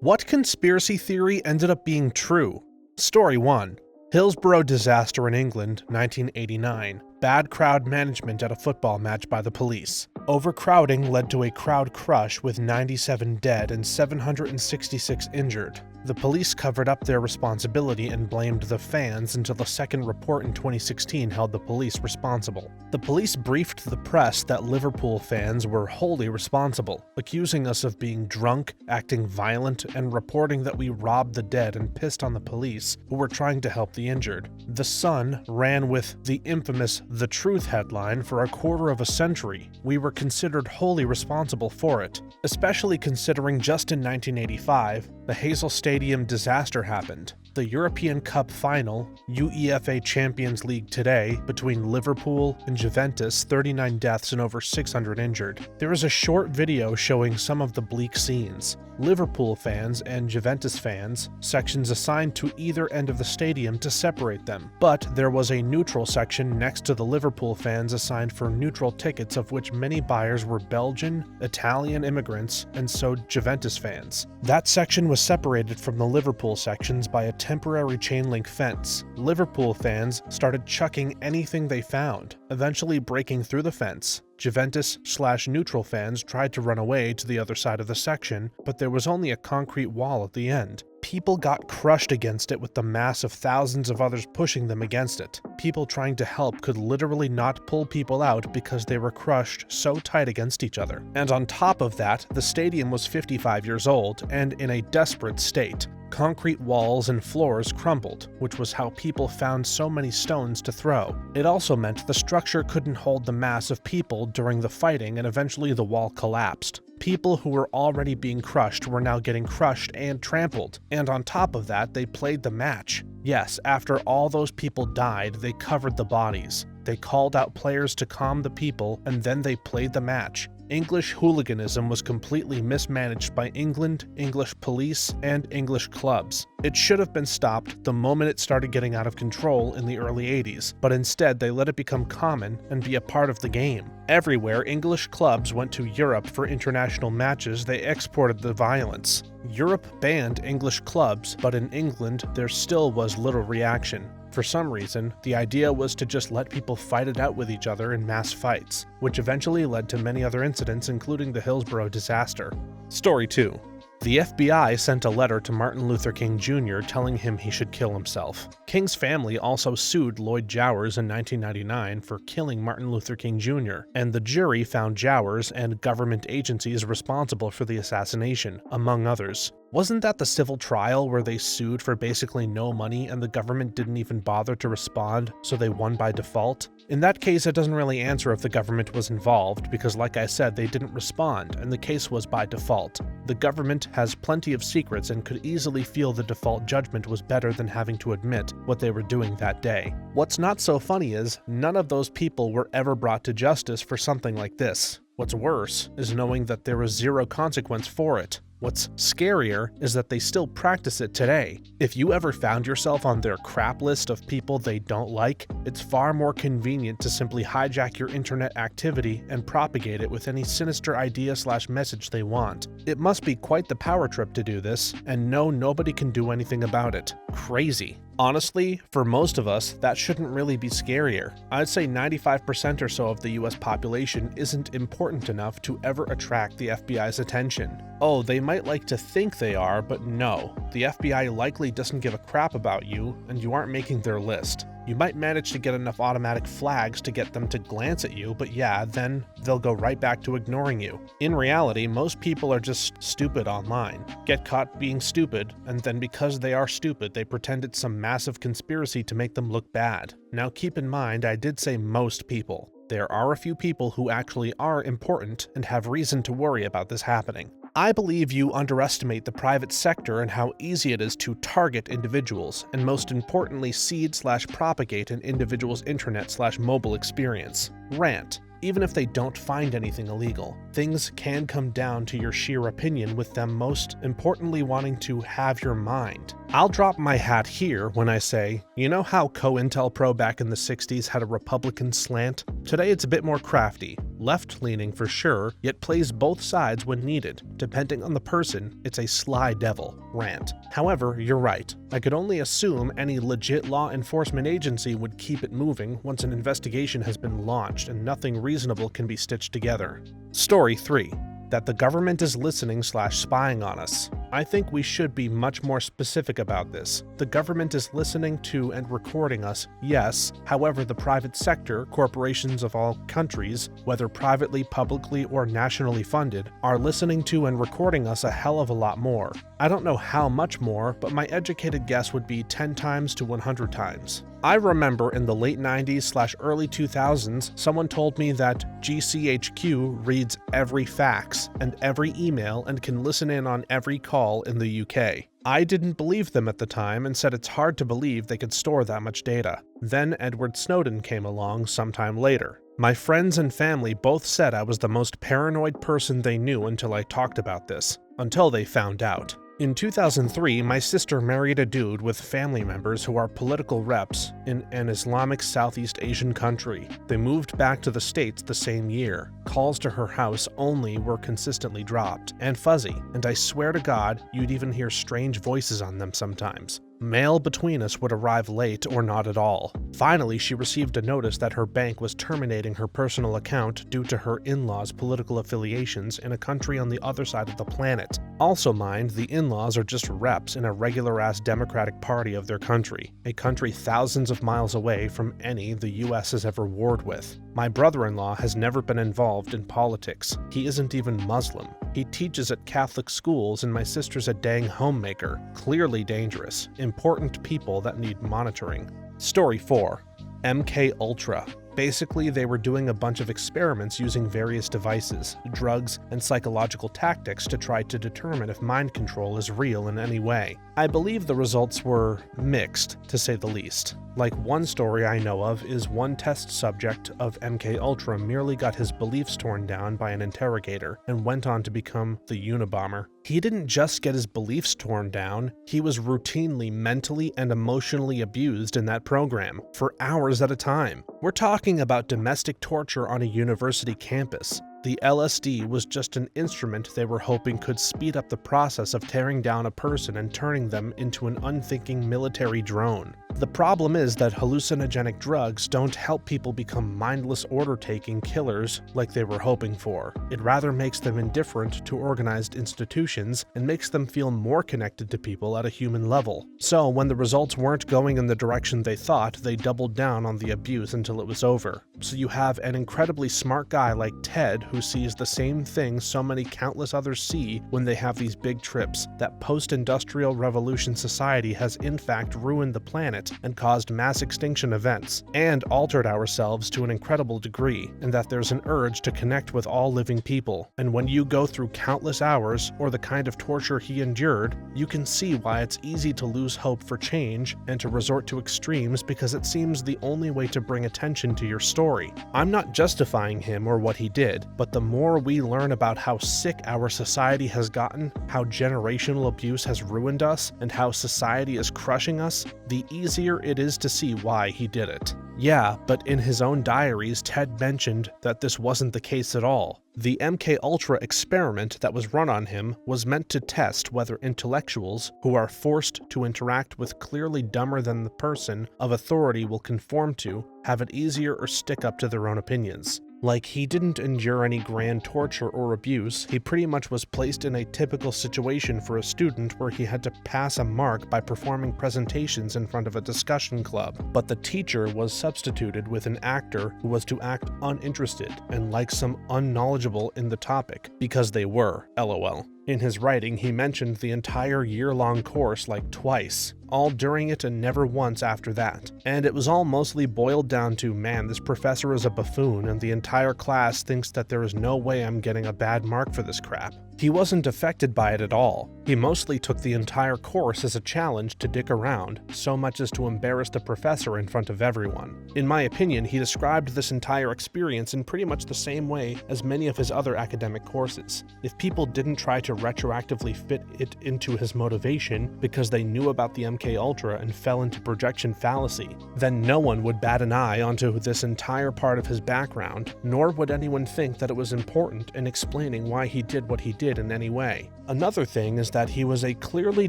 What conspiracy theory ended up being true? Story 1. Hillsborough disaster in England, 1989. Bad crowd management at a football match by the police. Overcrowding led to a crowd crush with 97 dead and 766 injured. The police covered up their responsibility and blamed the fans until the second report in 2016 held the police responsible. The police briefed the press that Liverpool fans were wholly responsible, accusing us of being drunk, acting violent, and reporting that we robbed the dead and pissed on the police who were trying to help the injured. The Sun ran with the infamous "The Truth" headline for a quarter of a century. We were considered wholly responsible for it, especially considering just in 1985, the Hazel Stadium disaster happened. The European Cup final, UEFA Champions League today, between Liverpool and Juventus, 39 deaths and over 600 injured. There is a short video showing some of the bleak scenes. Liverpool fans and Juventus fans, sections assigned to either end of the stadium to separate them, but there was a neutral section next to the Liverpool fans assigned for neutral tickets, of which many buyers were Belgian, Italian immigrants, and so Juventus fans. That section was separated from the Liverpool sections by a temporary chain-link fence. Liverpool fans started chucking anything they found, eventually breaking through the fence. Juventus/neutral fans tried to run away to the other side of the section, but there was only a concrete wall at the end. People got crushed against it with the mass of thousands of others pushing them against it. People trying to help could literally not pull people out because they were crushed so tight against each other. And on top of that, the stadium was 55 years old and in a desperate state. Concrete walls and floors crumbled, which was how people found so many stones to throw. It also meant the structure couldn't hold the mass of people during the fighting, and eventually the wall collapsed. People who were already being crushed were now getting crushed and trampled, and on top of that, they played the match. Yes, after all those people died, they covered the bodies. They called out players to calm the people, and then they played the match. English hooliganism was completely mismanaged by England, English police, and English clubs. It should have been stopped the moment it started getting out of control in the early 80s, but instead they let it become common and be a part of the game. Everywhere English clubs went to Europe for international matches, they exported the violence. Europe banned English clubs, but in England there still was little reaction. For some reason, the idea was to just let people fight it out with each other in mass fights, which eventually led to many other incidents, including the Hillsborough disaster. Story 2. The FBI sent a letter to Martin Luther King Jr. telling him he should kill himself. King's family also sued Lloyd Jowers in 1999 for killing Martin Luther King Jr., and the jury found Jowers and government agencies responsible for the assassination, among others. Wasn't that the civil trial where they sued for basically no money and the government didn't even bother to respond, so they won by default? In that case, it doesn't really answer if the government was involved, because like I said, they didn't respond, and the case was by default. The government has plenty of secrets and could easily feel the default judgment was better than having to admit what they were doing that day. What's not so funny is, none of those people were ever brought to justice for something like this. What's worse is knowing that there was zero consequence for it. What's scarier is that they still practice it today. If you ever found yourself on their crap list of people they don't like, it's far more convenient to simply hijack your internet activity and propagate it with any sinister idea/message they want. It must be quite the power trip to do this, and no, nobody can do anything about it. Crazy. Honestly, for most of us, that shouldn't really be scarier. I'd say 95% or so of the US population isn't important enough to ever attract the FBI's attention. Oh, they might like to think they are, but no. The FBI likely doesn't give a crap about you, and you aren't making their list. You might manage to get enough automatic flags to get them to glance at you, but yeah, then they'll go right back to ignoring you. In reality, most people are just stupid online, get caught being stupid, and then because they are stupid, they pretend it's some massive conspiracy to make them look bad. Now keep in mind, I did say most people. There are a few people who actually are important and have reason to worry about this happening. I believe you underestimate the private sector and how easy it is to target individuals, and most importantly seed/propagate an individual's internet/mobile experience. Rant. Even if they don't find anything illegal, things can come down to your sheer opinion, with them most importantly wanting to have your mind. I'll drop my hat here when I say, you know how COINTELPRO back in the 60s had a Republican slant? Today it's a bit more crafty. left-leaning for sure, yet plays both sides when needed. Depending on the person, it's a sly devil rant. However, you're right. I could only assume any legit law enforcement agency would keep it moving once an investigation has been launched and nothing reasonable can be stitched together. Story 3. That the government is listening/spying on us. I think we should be much more specific about this. The government is listening to and recording us, yes. However, the private sector, corporations of all countries, whether privately, publicly, or nationally funded, are listening to and recording us a hell of a lot more. I don't know how much more, but my educated guess would be 10 times to 100 times. I remember in the late 90s/early 2000s, someone told me that GCHQ reads every fax and every email and can listen in on every call in the UK. I didn't believe them at the time and said it's hard to believe they could store that much data. Then Edward Snowden came along sometime later. My friends and family both said I was the most paranoid person they knew until I talked about this, until they found out. In 2003, my sister married a dude with family members who are political reps in an Islamic Southeast Asian country. They moved back to the States the same year. Calls to her house only were consistently dropped and fuzzy, and I swear to God, you'd even hear strange voices on them sometimes. Mail between us would arrive late or not at all. Finally, she received a notice that her bank was terminating her personal account due to her in-laws' political affiliations in a country on the other side of the planet. Also mind, the in-laws are just reps in a regular-ass Democratic Party of their country, a country thousands of miles away from any the US has ever warred with. My brother-in-law has never been involved in politics. He isn't even Muslim. He teaches at Catholic schools and my sister's a dang homemaker. Clearly dangerous. Important people that need monitoring. Story 4. MK Ultra. Basically, they were doing a bunch of experiments using various devices, drugs, and psychological tactics to try to determine if mind control is real in any way. I believe the results were mixed, to say the least. Like one story I know of is one test subject of MK Ultra merely got his beliefs torn down by an interrogator and went on to become the Unabomber. He didn't just get his beliefs torn down, he was routinely mentally and emotionally abused in that program, for hours at a time. We're talking about domestic torture on a university campus. The LSD was just an instrument they were hoping could speed up the process of tearing down a person and turning them into an unthinking military drone. The problem is that hallucinogenic drugs don't help people become mindless order-taking killers like they were hoping for. It rather makes them indifferent to organized institutions and makes them feel more connected to people at a human level. So when the results weren't going in the direction they thought, they doubled down on the abuse until it was over. So you have an incredibly smart guy like Ted who sees the same thing so many countless others see when they have these big trips, that post-industrial revolution society has in fact ruined the planet and caused mass extinction events, and altered ourselves to an incredible degree, and that there's an urge to connect with all living people. And when you go through countless hours, or the kind of torture he endured, you can see why it's easy to lose hope for change and to resort to extremes because it seems the only way to bring attention to your story. I'm not justifying him or what he did, but the more we learn about how sick our society has gotten, how generational abuse has ruined us, and how society is crushing us, the easier it is to see why he did it. Yeah, but in his own diaries, Ted mentioned that this wasn't the case at all. The MK Ultra experiment that was run on him was meant to test whether intellectuals who are forced to interact with clearly dumber than the person of authority will conform to have it easier or stick up to their own opinions. Like, he didn't endure any grand torture or abuse, he pretty much was placed in a typical situation for a student where he had to pass a mark by performing presentations in front of a discussion club. But the teacher was substituted with an actor who was to act uninterested and like some unknowledgeable in the topic, because they were, LOL. In his writing, he mentioned the entire year-long course like twice, all during it and never once after that. And it was all mostly boiled down to, man, this professor is a buffoon and the entire class thinks that there is no way I'm getting a bad mark for this crap. He wasn't affected by it at all. He mostly took the entire course as a challenge to dick around, so much as to embarrass the professor in front of everyone. In my opinion, he described this entire experience in pretty much the same way as many of his other academic courses. If people didn't try to retroactively fit it into his motivation because they knew about the MKUltra and fell into projection fallacy, then no one would bat an eye onto this entire part of his background, nor would anyone think that it was important in explaining why he did what he did in any way. Another thing is that he was a clearly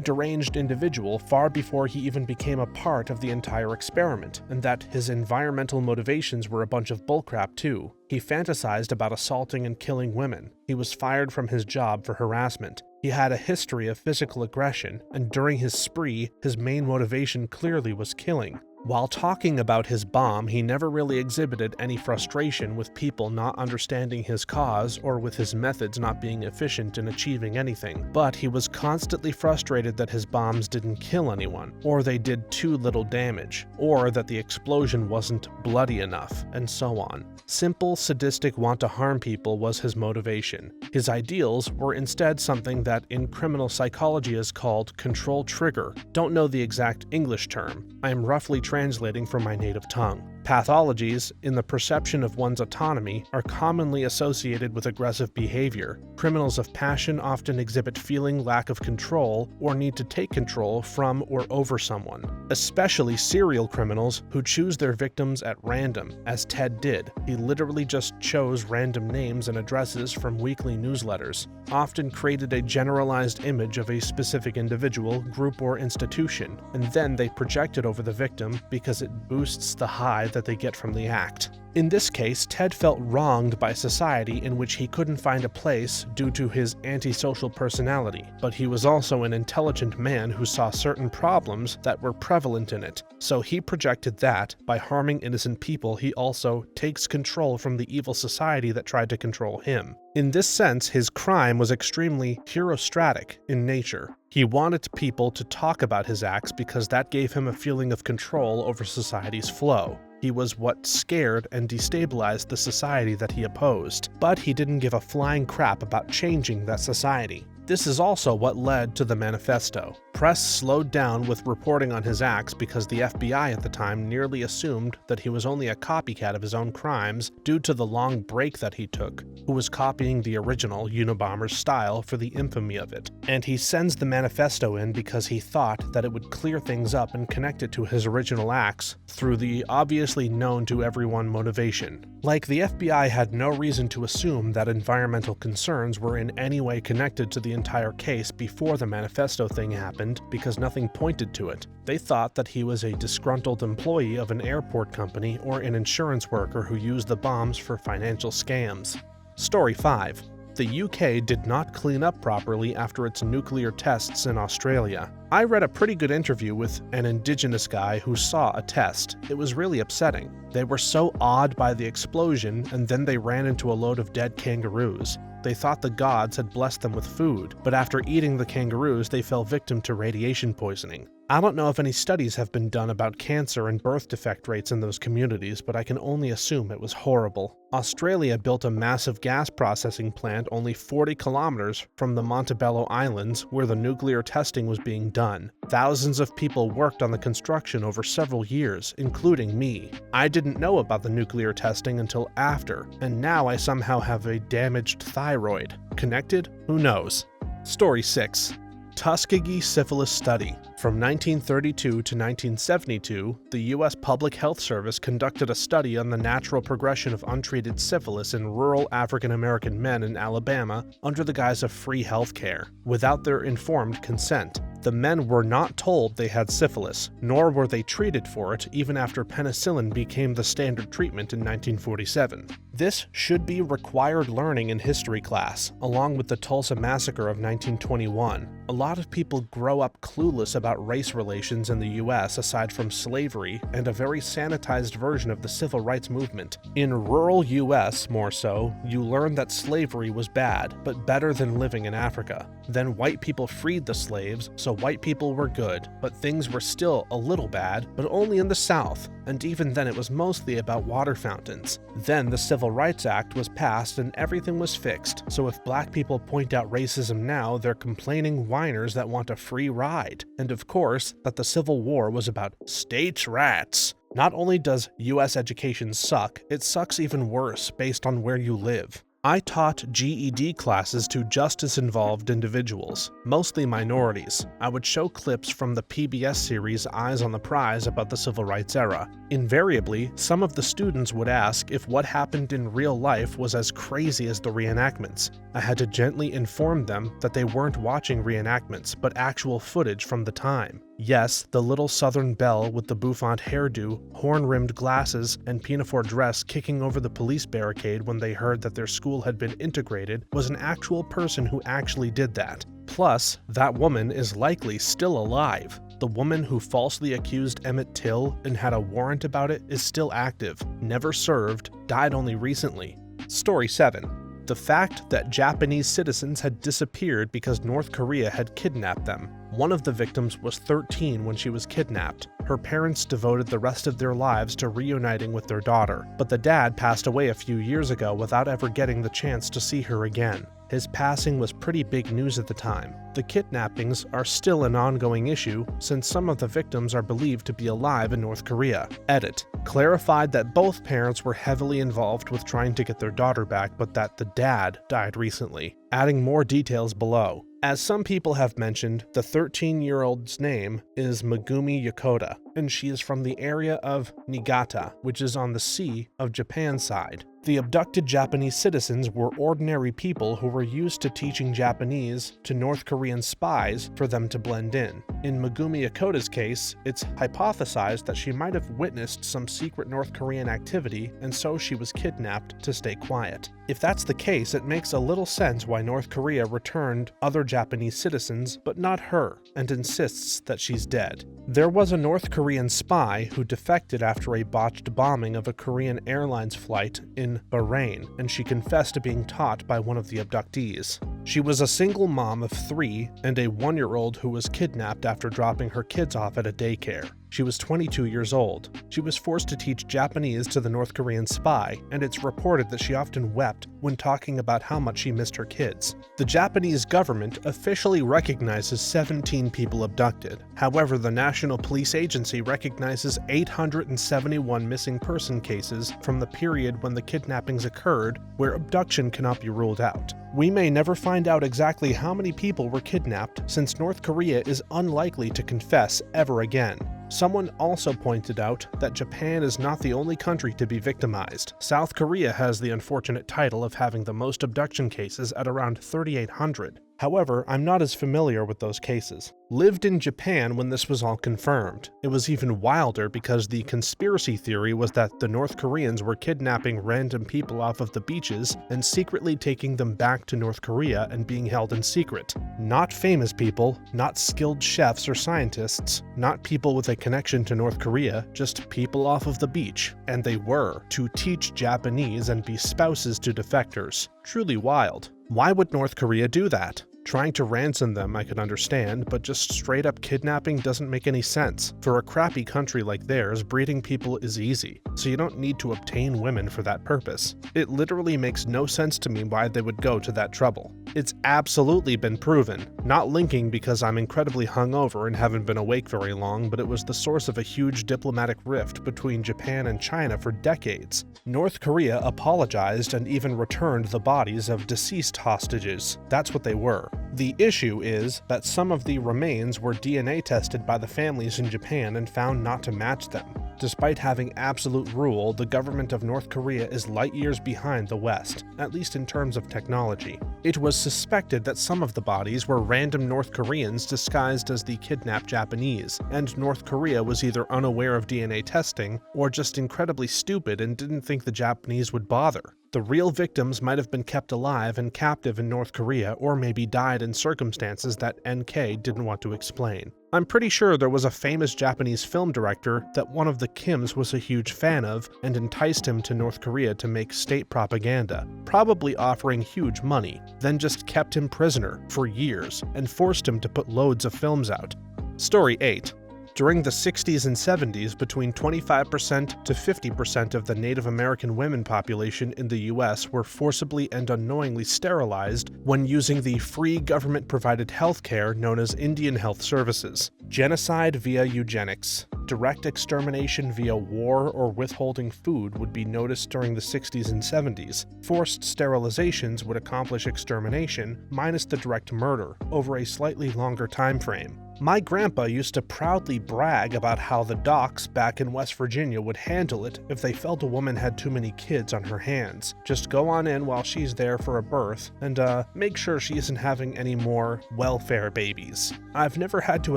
deranged individual far before he even became a part of the entire experiment, and that his environmental motivations were a bunch of bullcrap too. He fantasized about assaulting and killing women. He was fired from his job for harassment. He had a history of physical aggression, and during his spree, his main motivation clearly was killing. While talking about his bomb, he never really exhibited any frustration with people not understanding his cause or with his methods not being efficient in achieving anything, but he was constantly frustrated that his bombs didn't kill anyone, or they did too little damage, or that the explosion wasn't bloody enough, and so on. Simple, sadistic want to harm people was his motivation. His ideals were instead something that in criminal psychology is called control trigger. Don't know the exact English term. I am roughly translating from my native tongue. Pathologies in the perception of one's autonomy are commonly associated with aggressive behavior. Criminals of passion often exhibit feeling lack of control or need to take control from or over someone, especially serial criminals who choose their victims at random, as Ted did. He literally just chose random names and addresses from weekly newsletters, often created a generalized image of a specific individual, group, or institution, and then they project it over the victim because it boosts the high that they get from the act. In this case, Ted felt wronged by society in which he couldn't find a place due to his antisocial personality, but he was also an intelligent man who saw certain problems that were prevalent in it, so he projected that, by harming innocent people, he also takes control from the evil society that tried to control him. In this sense, his crime was extremely herostratic in nature. He wanted people to talk about his acts because that gave him a feeling of control over society's flow. He was what scared and destabilized the society that he opposed, but he didn't give a flying crap about changing that society. This is also what led to the manifesto. Press slowed down with reporting on his acts because the FBI at the time nearly assumed that he was only a copycat of his own crimes due to the long break that he took, who was copying the original Unabomber's style for the infamy of it. And he sends the manifesto in because he thought that it would clear things up and connect it to his original acts through the obviously known to everyone motivation. Like the FBI had no reason to assume that environmental concerns were in any way connected to the entire case before the manifesto thing happened because nothing pointed to it. They thought that he was a disgruntled employee of an airport company or an insurance worker who used the bombs for financial scams. Story 5. The UK did not clean up properly after its nuclear tests in Australia. I read a pretty good interview with an indigenous guy who saw a test. It was really upsetting. They were so awed by the explosion, and then they ran into a load of dead kangaroos. They thought the gods had blessed them with food, but after eating the kangaroos, they fell victim to radiation poisoning. I don't know if any studies have been done about cancer and birth defect rates in those communities, but I can only assume it was horrible. Australia built a massive gas processing plant only 40 kilometers from the Montebello Islands where the nuclear testing was being done. Thousands of people worked on the construction over several years, including me. I didn't know about the nuclear testing until after, and now I somehow have a damaged thyroid. Connected? Who knows? Story 6. Tuskegee Syphilis Study. From 1932 to 1972, the U.S. Public Health Service conducted a study on the natural progression of untreated syphilis in rural African American men in Alabama under the guise of free health care, without their informed consent. The men were not told they had syphilis, nor were they treated for it even after penicillin became the standard treatment in 1947. This should be required learning in history class, along with the Tulsa Massacre of 1921. A lot of people grow up clueless about race relations in the US aside from slavery and a very sanitized version of the civil rights movement. In rural US, more so, you learn that slavery was bad, but better than living in Africa. Then white people freed the slaves, so so white people were good, but things were still a little bad, but only in the South, and even then it was mostly about water fountains. Then the Civil Rights Act was passed and everything was fixed, so if black people point out racism now, they're complaining whiners that want a free ride. And of course, that the Civil War was about states' rights. Not only does US education suck, it sucks even worse based on where you live. I taught GED classes to justice-involved individuals, mostly minorities. I would show clips from the PBS series Eyes on the Prize about the Civil Rights era. Invariably, some of the students would ask if what happened in real life was as crazy as the reenactments. I had to gently inform them that they weren't watching reenactments, but actual footage from the time. Yes, the little Southern belle with the bouffant hairdo, horn-rimmed glasses, and pinafore dress kicking over the police barricade when they heard that their school had been integrated was an actual person who actually did that. Plus, that woman is likely still alive. The woman who falsely accused Emmett Till and had a warrant about it is still active, never served, died only recently. Story 7. The fact that Japanese citizens had disappeared because North Korea had kidnapped them. One of the victims was 13 when she was kidnapped. Her parents devoted the rest of their lives to reuniting with their daughter, but the dad passed away a few years ago without ever getting the chance to see her again. His passing was pretty big news at the time. The kidnappings are still an ongoing issue since some of the victims are believed to be alive in North Korea. Edit. Clarified that both parents were heavily involved with trying to get their daughter back, but that the dad died recently. Adding more details below. As some people have mentioned, the 13-year-old's name is Megumi Yokota, and she is from the area of Niigata, which is on the Sea of Japan side. The abducted Japanese citizens were ordinary people who were used to teaching Japanese to North Korean spies for them to blend in. In Megumi Yokota's case, it's hypothesized that she might have witnessed some secret North Korean activity, and so she was kidnapped to stay quiet. If that's the case, it makes a little sense why North Korea returned other Japanese citizens, but not her, and insists that she's dead. There was a North Korean spy who defected after a botched bombing of a Korean Airlines flight in Bahrain, and she confessed to being taught by one of the abductees. She was a single mom of 3 and a 1-year-old who was kidnapped after dropping her kids off at a daycare. She was 22 years old. She was forced to teach Japanese to the North Korean spy, and it's reported that she often wept when talking about how much she missed her kids. The Japanese government officially recognizes 17 people abducted. However, the National Police Agency recognizes 871 missing person cases from the period when the kidnappings occurred, where abduction cannot be ruled out. We may never find out exactly how many people were kidnapped, since North Korea is unlikely to confess ever again. Someone also pointed out that Japan is not the only country to be victimized. South Korea has the unfortunate title of having the most abduction cases at around 3,800. However, I'm not as familiar with those cases. Lived in Japan when this was all confirmed. It was even wilder because the conspiracy theory was that the North Koreans were kidnapping random people off of the beaches and secretly taking them back to North Korea and being held in secret. Not famous people, not skilled chefs or scientists, not people with a connection to North Korea, just people off of the beach. And they were, to teach Japanese and be spouses to defectors. Truly wild. Why would North Korea do that? Trying to ransom them I could understand, but just straight up kidnapping doesn't make any sense. For a crappy country like theirs, breeding people is easy, so you don't need to obtain women for that purpose. It literally makes no sense to me why they would go to that trouble. It's absolutely been proven, not linking because I'm incredibly hungover and haven't been awake very long, but it was the source of a huge diplomatic rift between Japan and China for decades. North Korea apologized and even returned the bodies of deceased hostages. That's what they were. The issue is that some of the remains were DNA tested by the families in Japan and found not to match them. Despite having absolute rule, the government of North Korea is light years behind the West, at least in terms of technology. It was suspected that some of the bodies were random North Koreans disguised as the kidnapped Japanese, and North Korea was either unaware of DNA testing or just incredibly stupid and didn't think the Japanese would bother. The real victims might have been kept alive and captive in North Korea, or maybe died in circumstances that NK didn't want to explain. I'm pretty sure there was a famous Japanese film director that one of the Kims was a huge fan of and enticed him to North Korea to make state propaganda, probably offering huge money, then just kept him prisoner for years and forced him to put loads of films out. Story 8. During the 60s and 70s, between 25% to 50% of the Native American women population in the US were forcibly and unknowingly sterilized when using the free government-provided health care known as Indian Health Services. Genocide via eugenics. Direct extermination via war or withholding food would be noticed during the 60s and 70s. Forced sterilizations would accomplish extermination, minus the direct murder, over a slightly longer time frame. My grandpa used to proudly brag about how the docs back in West Virginia would handle it if they felt a woman had too many kids on her hands. Just go on in while she's there for a birth, and make sure she isn't having any more welfare babies. I've never had to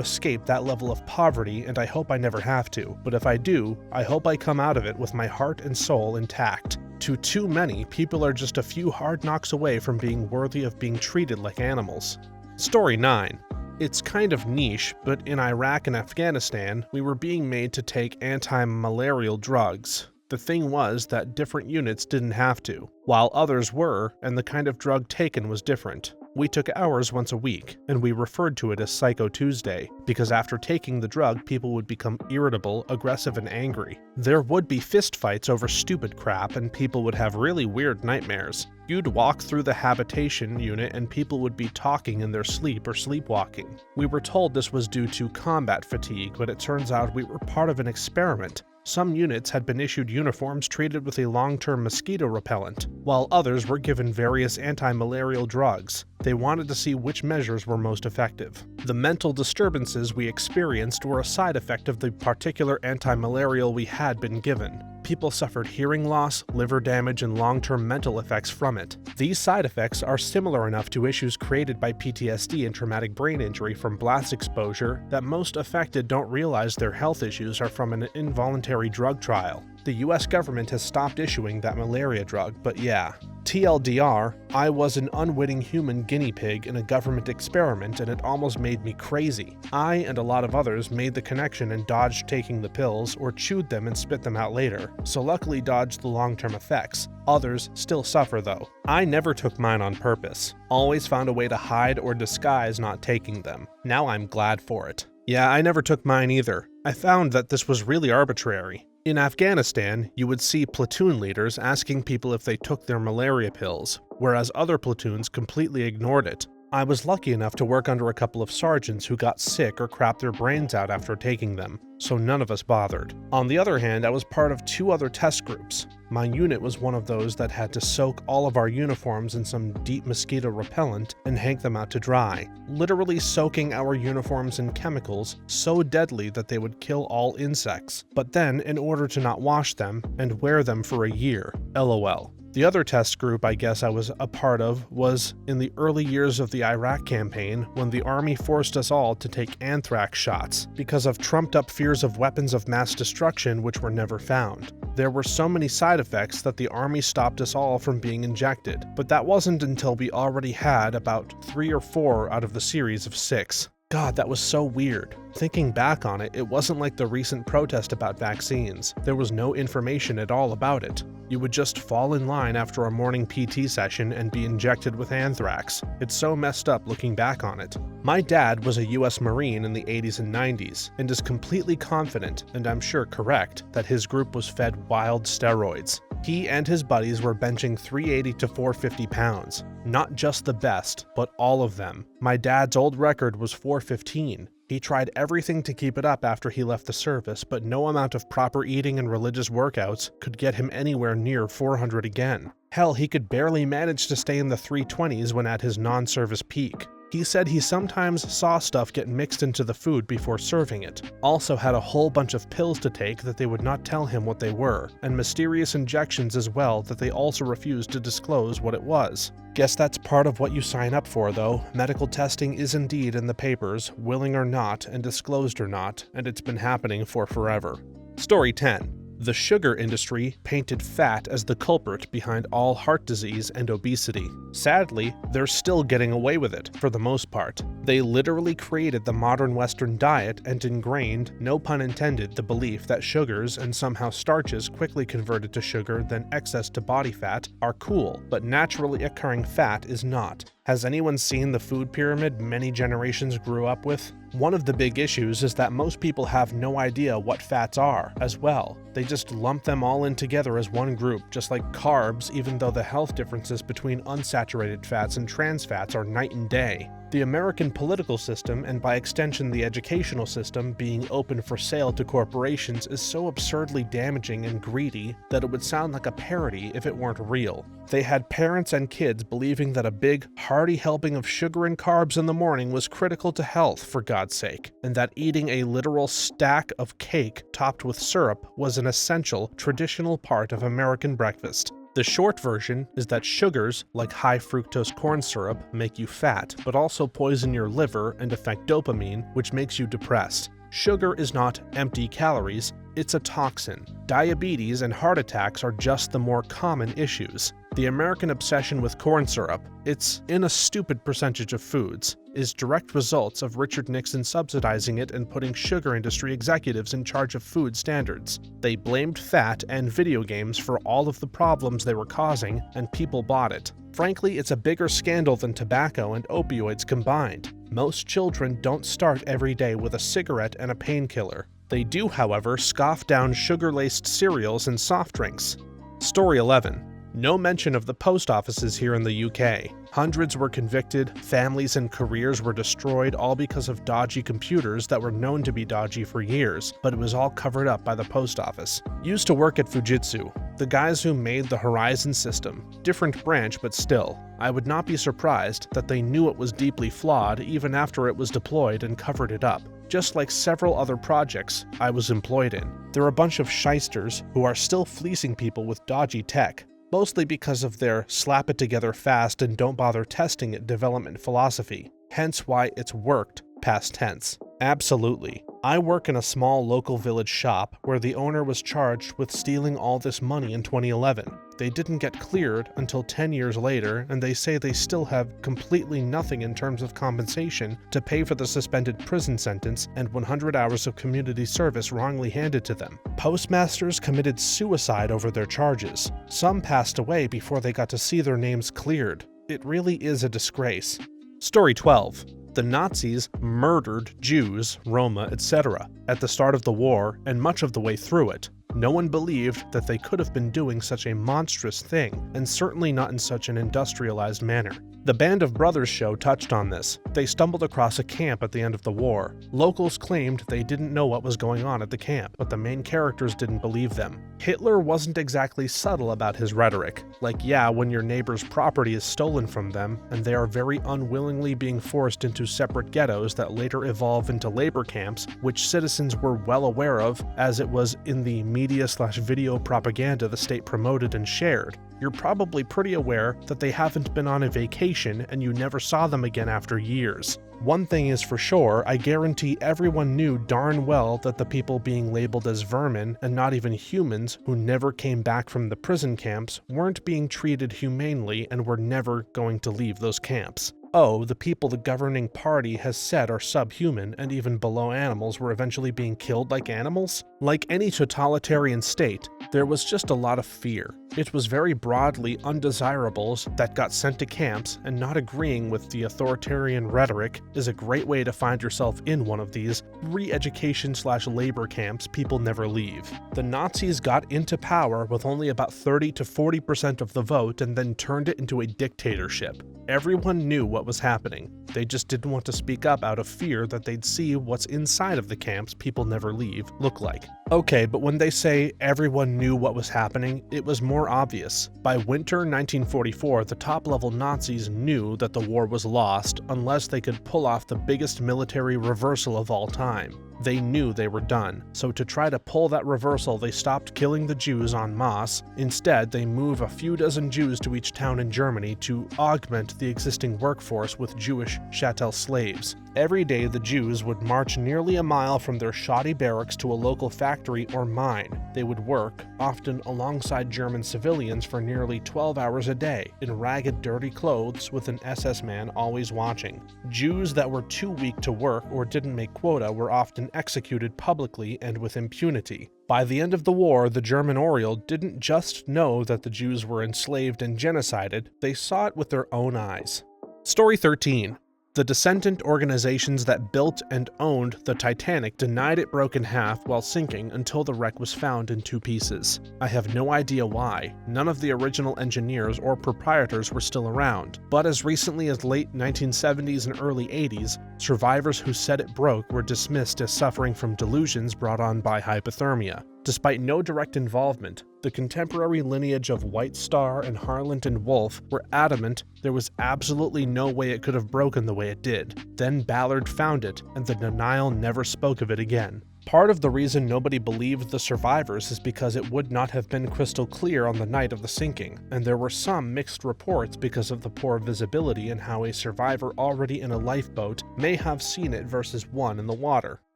escape that level of poverty, and I hope I never have to, but if I do, I hope I come out of it with my heart and soul intact. To too many, people are just a few hard knocks away from being worthy of being treated like animals. Story 9. It's kind of niche, but in Iraq and Afghanistan, we were being made to take anti-malarial drugs. The thing was that different units didn't have to, while others were, and the kind of drug taken was different. We took ours once a week, and we referred to it as Psycho Tuesday, because after taking the drug, people would become irritable, aggressive, and angry. There would be fistfights over stupid crap, and people would have really weird nightmares. You'd walk through the habitation unit and people would be talking in their sleep or sleepwalking. We were told this was due to combat fatigue, but it turns out we were part of an experiment. Some units had been issued uniforms treated with a long-term mosquito repellent, while others were given various anti-malarial drugs. They wanted to see which measures were most effective. The mental disturbances we experienced were a side effect of the particular anti-malarial we had been given. People suffered hearing loss, liver damage, and long-term mental effects from it. These side effects are similar enough to issues created by PTSD and traumatic brain injury from blast exposure that most affected don't realize their health issues are from an involuntary drug trial. The US government has stopped issuing that malaria drug, but yeah. TLDR, I was an unwitting human guinea pig in a government experiment and it almost made me crazy. I and a lot of others made the connection and dodged taking the pills or chewed them and spit them out later, so luckily dodged the long-term effects. Others still suffer though. I never took mine on purpose. Always found a way to hide or disguise not taking them. Now I'm glad for it. Yeah, I never took mine either. I found that this was really arbitrary. In Afghanistan, you would see platoon leaders asking people if they took their malaria pills, whereas other platoons completely ignored it. I was lucky enough to work under a couple of sergeants who got sick or crapped their brains out after taking them, so none of us bothered. On the other hand, I was part of 2 other test groups. My unit was one of those that had to soak all of our uniforms in some deep mosquito repellent and hang them out to dry, literally soaking our uniforms in chemicals so deadly that they would kill all insects, but then in order to not wash them and wear them for a year. LOL. The other test group I guess I was a part of was in the early years of the Iraq campaign when the army forced us all to take anthrax shots because of trumped-up fears of weapons of mass destruction which were never found. There were so many side effects that the army stopped us all from being injected, but that wasn't until we already had about 3 or 4 out of the series of 6. God, that was so weird. Thinking back on it, it wasn't like the recent protest about vaccines. There was no information at all about it. You would just fall in line after a morning PT session and be injected with anthrax. It's so messed up looking back on it. My dad was a US Marine in the 80s and 90s, and is completely confident, and I'm sure correct, that his group was fed wild steroids. He and his buddies were benching 380 to 450 pounds. Not just the best, but all of them. My dad's old record was 415. He tried everything to keep it up after he left the service, but no amount of proper eating and religious workouts could get him anywhere near 400 again. Hell, he could barely manage to stay in the 320s when at his non-service peak. He said he sometimes saw stuff get mixed into the food before serving it. Also had a whole bunch of pills to take that they would not tell him what they were, and mysterious injections as well that they also refused to disclose what it was. Guess that's part of what you sign up for though. Medical testing is indeed in the papers, willing or not, and disclosed or not, and it's been happening for forever. Story 10. The sugar industry painted fat as the culprit behind all heart disease and obesity. Sadly, they're still getting away with it, for the most part. They literally created the modern Western diet and ingrained, no pun intended, the belief that sugars and somehow starches quickly converted to sugar then excess to body fat are cool, but naturally occurring fat is not. Has anyone seen the food pyramid many generations grew up with? One of the big issues is that most people have no idea what fats are, as well. They just lump them all in together as one group, just like carbs, even though the health differences between unsaturated fats and trans fats are night and day. The American political system, and by extension the educational system, being open for sale to corporations is so absurdly damaging and greedy that it would sound like a parody if it weren't real. They had parents and kids believing that a big, hearty helping of sugar and carbs in the morning was critical to health, for God's sake, and that eating a literal stack of cake topped with syrup was an essential, traditional part of American breakfast. The short version is that sugars, like high fructose corn syrup, make you fat, but also poison your liver and affect dopamine, which makes you depressed. Sugar is not empty calories, it's a toxin. Diabetes and heart attacks are just the more common issues. The American obsession with corn syrup, it's in a stupid percentage of foods, is direct results of Richard Nixon subsidizing it and putting sugar industry executives in charge of food standards. They blamed fat and video games for all of the problems they were causing, and people bought it. Frankly, it's a bigger scandal than tobacco and opioids combined. Most children don't start every day with a cigarette and a painkiller. They do, however, scoff down sugar-laced cereals and soft drinks. Story 11. No mention of the post offices here in the UK. Hundreds were convicted, families and careers were destroyed, all because of dodgy computers that were known to be dodgy for years, but it was all covered up by the post office. Used to work at Fujitsu, the guys who made the Horizon system. Different branch, but still. I would not be surprised that they knew it was deeply flawed even after it was deployed and covered it up. Just like several other projects I was employed in. They're a bunch of shysters who are still fleecing people with dodgy tech. Mostly because of their slap it together fast and don't bother testing it development philosophy. Hence why it's worked, past tense. Absolutely. I work in a small local village shop where the owner was charged with stealing all this money in 2011. They didn't get cleared until 10 years later, and they say they still have completely nothing in terms of compensation to pay for the suspended prison sentence and 100 hours of community service wrongly handed to them. Postmasters committed suicide over their charges. Some passed away before they got to see their names cleared. It really is a disgrace. Story 12. The Nazis murdered Jews, Roma, etc. at the start of the war and much of the way through it. No one believed that they could have been doing such a monstrous thing, and certainly not in such an industrialized manner. The Band of Brothers show touched on this. They stumbled across a camp at the end of the war. Locals claimed they didn't know what was going on at the camp, but the main characters didn't believe them. Hitler wasn't exactly subtle about his rhetoric. Like, yeah, when your neighbor's property is stolen from them, and they are very unwillingly being forced into separate ghettos that later evolve into labor camps, which citizens were well aware of, as it was in the media/video propaganda the state promoted and shared. You're probably pretty aware that they haven't been on a vacation and you never saw them again after years. One thing is for sure, I guarantee everyone knew darn well that the people being labeled as vermin, and not even humans, who never came back from the prison camps, weren't being treated humanely and were never going to leave those camps. Oh, the people the governing party has said are subhuman and even below animals were eventually being killed like animals? Like any totalitarian state, there was just a lot of fear. It was very broadly undesirables that got sent to camps, and not agreeing with the authoritarian rhetoric is a great way to find yourself in one of these re-education/labor camps people never leave. The Nazis got into power with only about 30 to 40% of the vote and then turned it into a dictatorship. Everyone knew what was happening. They just didn't want to speak up out of fear that they'd see what's inside of the camps people never leave look like. Okay, but when they say everyone knew what was happening, it was more obvious. By winter 1944, the top-level Nazis knew that the war was lost unless they could pull off the biggest military reversal of all time. They knew they were done, so to try to pull that reversal, they stopped killing the Jews en masse. Instead, they moved a few dozen Jews to each town in Germany to augment the existing workforce with Jewish chattel slaves. Every day, the Jews would march nearly a mile from their shoddy barracks to a local factory or mine. They would work, often alongside German civilians, for nearly 12 hours a day, in ragged, dirty clothes with an SS man always watching. Jews that were too weak to work or didn't make quota were often executed publicly and with impunity. By the end of the war, the German Oriole didn't just know that the Jews were enslaved and genocided, they saw it with their own eyes. Story 13. The descendant organizations that built and owned the Titanic denied it broke in half while sinking until the wreck was found in 2 pieces. I have no idea why. None of the original engineers or proprietors were still around, but as recently as late 1970s and early 80s, survivors who said it broke were dismissed as suffering from delusions brought on by hypothermia. Despite no direct involvement, the contemporary lineage of White Star and Harland and Wolff were adamant there was absolutely no way it could have broken the way it did. Then Ballard found it, and the denial never spoke of it again. Part of the reason nobody believed the survivors is because it would not have been crystal clear on the night of the sinking, and there were some mixed reports because of the poor visibility and how a survivor already in a lifeboat may have seen it versus one in the water.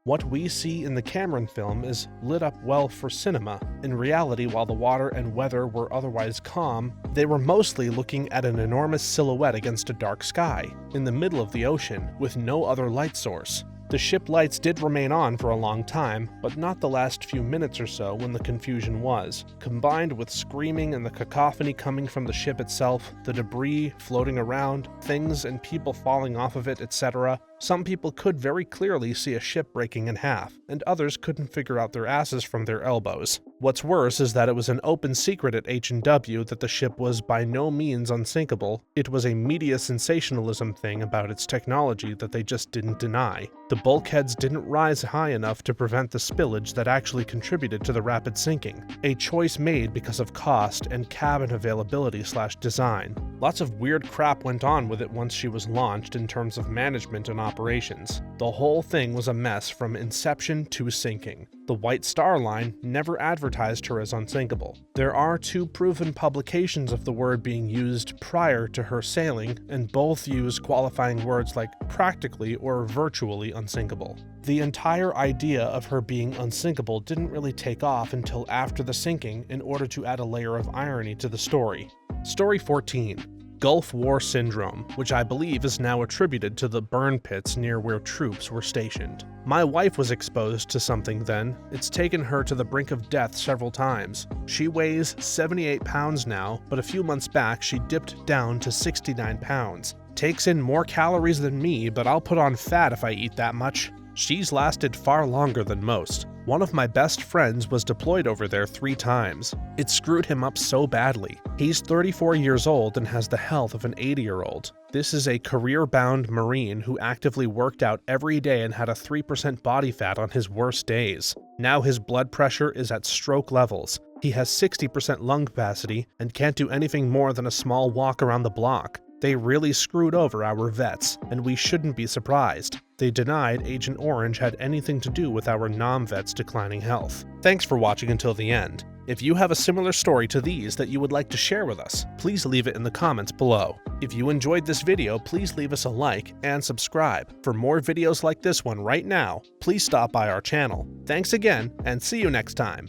What we see in the Cameron film is lit up well for cinema. In reality, while the water and weather were otherwise calm, they were mostly looking at an enormous silhouette against a dark sky, in the middle of the ocean, with no other light source. The ship lights did remain on for a long time, but not the last few minutes or so when the confusion was. Combined with screaming and the cacophony coming from the ship itself, the debris floating around, things and people falling off of it, etc., some people could very clearly see a ship breaking in half, and others couldn't figure out their asses from their elbows. What's worse is that it was an open secret at H&W that the ship was by no means unsinkable. It was a media sensationalism thing about its technology that they just didn't deny. The bulkheads didn't rise high enough to prevent the spillage that actually contributed to the rapid sinking, a choice made because of cost and cabin availability/design. Lots of weird crap went on with it once she was launched in terms of management and operations. The whole thing was a mess from inception to sinking. The White Star Line never advertised her as unsinkable. There are 2 proven publications of the word being used prior to her sailing, and both use qualifying words like practically or virtually unsinkable. The entire idea of her being unsinkable didn't really take off until after the sinking in order to add a layer of irony to the story. Story 14. Gulf War Syndrome, which I believe is now attributed to the burn pits near where troops were stationed. My wife was exposed to something then. It's taken her to the brink of death several times. She weighs 78 pounds now, but a few months back she dipped down to 69 pounds. Takes in more calories than me, but I'll put on fat if I eat that much. She's lasted far longer than most. One of my best friends was deployed over there 3 times. It screwed him up so badly. He's 34 years old and has the health of an 80-year-old. This is a career-bound Marine who actively worked out every day and had a 3% body fat on his worst days. Now his blood pressure is at stroke levels. He has 60% lung capacity and can't do anything more than a small walk around the block. They really screwed over our vets, and we shouldn't be surprised. They denied Agent Orange had anything to do with our non-vets' declining health. Thanks for watching until the end. If you have a similar story to these that you would like to share with us, please leave it in the comments below. If you enjoyed this video, please leave us a like and subscribe. For more videos like this one right now, please stop by our channel. Thanks again, and see you next time.